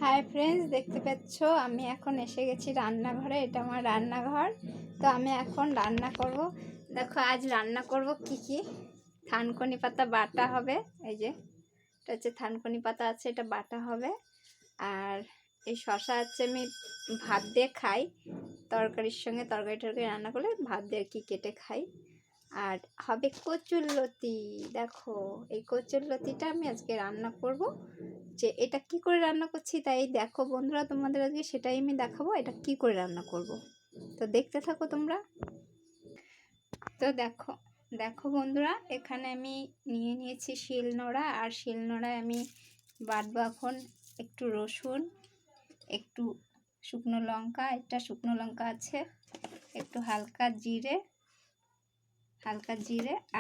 Hi friends, দেখতে পাচ্ছ আমি এখন এসে গেছি রান্নাঘরে। এটা আমার রান্নাঘর। তো আমি এখন রান্না করব। দেখো আজ রান্না করব কি থানকুনি পাতা বাটা হবে। এই যে এটা হচ্ছে থানকুনি পাতা আছে, এটা বাটা হবে। আর এই শশা আছে, আমি ভাত দিয়ে খাই, তরকারির সঙ্গে তরকারি রান্না করলে ভাত দিয়ে আর কি কেটে খাই। আর হবে কচুরলতি। দেখো এই কচুরলতিটা আমি আজকে রান্না করব। যে এটা কি করে রান্না করছি তাই দেখো বন্ধুরা, তোমাদের আজকে সেটাই আমি দেখাবো এটা কি করে রান্না করব। তো দেখতে থাকো তোমরা। তো দেখো দেখো বন্ধুরা, এখানে আমি নিয়ে নিয়েছি শিলনোড়া। আর শিলনোড়ায় আমি বাটবো এখন একটু রসুন, একটু শুকনো লঙ্কা, একটা শুকনো লঙ্কা আছে, একটু হালকা জিরে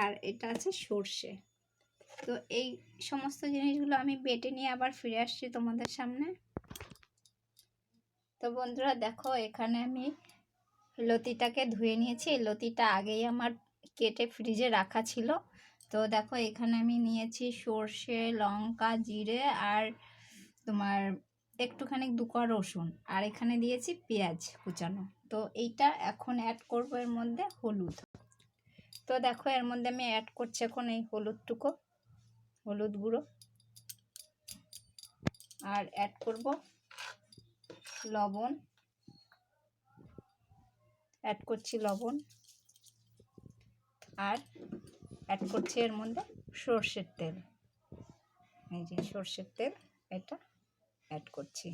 আর এটা আছে সর্ষে। তো এই সমস্ত জিনিসগুলো আমি বেটে নিয়ে আবার ফিরে আসছি তোমাদের সামনে। তো বন্ধুরা দেখো, এখানে আমি লতিটাকে ধুয়ে নিয়েছি। লতিটা আগেই আমার কেটে ফ্রিজে রাখা ছিল। তো দেখো এখানে আমি নিয়েছি সর্ষে, লঙ্কা, জিরে আর তোমার একটুখানি 2 কোয়া রসুন, আর এখানে দিয়েছি পেঁয়াজ কুচানো। তো এইটা এখন অ্যাড করব এর মধ্যে হলুদ। তো দেখো এর মধ্যে আমি অ্যাড করছি এখন এই হলুদ গুঁড়ো, আর অ্যাড করব লবণ, অ্যাড করছি লবণ, আর অ্যাড করছি এর মধ্যে সর্ষের তেল। এই যে সর্ষের তেল, এটা অ্যাড করছি।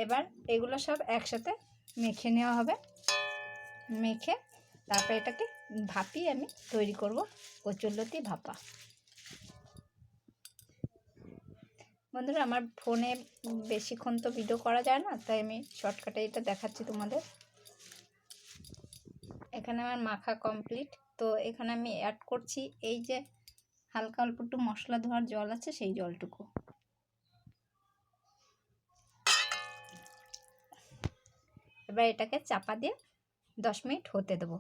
এবার এগুলো সব একসাথে মেখে নেওয়া হবে। মেখে তারপরে এটাকে ভাপিয়ে আমি তৈরি করব কচুরলতি ভাপা। বন্ধুরা আমার ফোনে বেশিক্ষণ তো ভিডিও করা যায় না, তাই আমি শর্টকাটে এটা দেখাচ্ছি তোমাদের। এখানে আমার মাখা কমপ্লিট। তো এখানে আমি অ্যাড করছি এই যে হালকা অল্প একটু মশলা ধোয়ার জল আছে, সেই জলটুকু। এবার এটাকে চাপা দিয়ে 10 মিনিট হতে দেবো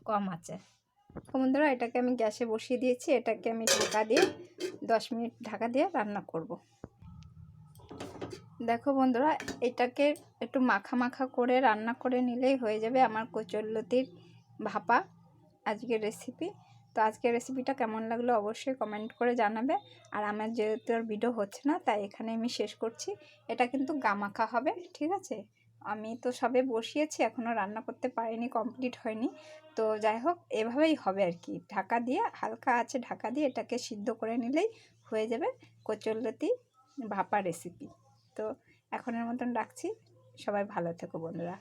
কম আঁচে। বন্ধুরা এটাকে আমি গ্যাসে বসিয়ে দিয়েছি। এটাকে আমি ঢাকা দিয়ে 10 মিনিট ঢাকা দিয়ে রান্না করব। দেখো বন্ধুরা, এটাকে একটু মাখা মাখা করে রান্না করে নিলেই হয়ে যাবে আমার কচুরলতির ভাপা আজকের রেসিপি। তো আজকের রেসিপিটা কেমন লাগলো অবশ্যই কমেন্ট করে জানাবে। আর আমার যেহেতু আর ভিডিও হচ্ছে না, তাই এখানে আমি শেষ করছি। এটা কিন্তু গামাখা হবে, ঠিক আছে? আমি তো সবে বসিয়েছি, এখনও রান্না করতে পারিনি, কমপ্লিট হয়নি। তো যাই হোক, এভাবেই হবে আর কি। ঢাকা দিয়ে হালকা আছে, ঢাকা দিয়ে এটাকে সিদ্ধ করে নিলেই হয়ে যাবে কচুরলতি ভাপা রেসিপি। তো এখনের মতন রাখছি। সবাই ভালো থেকো বন্ধুরা।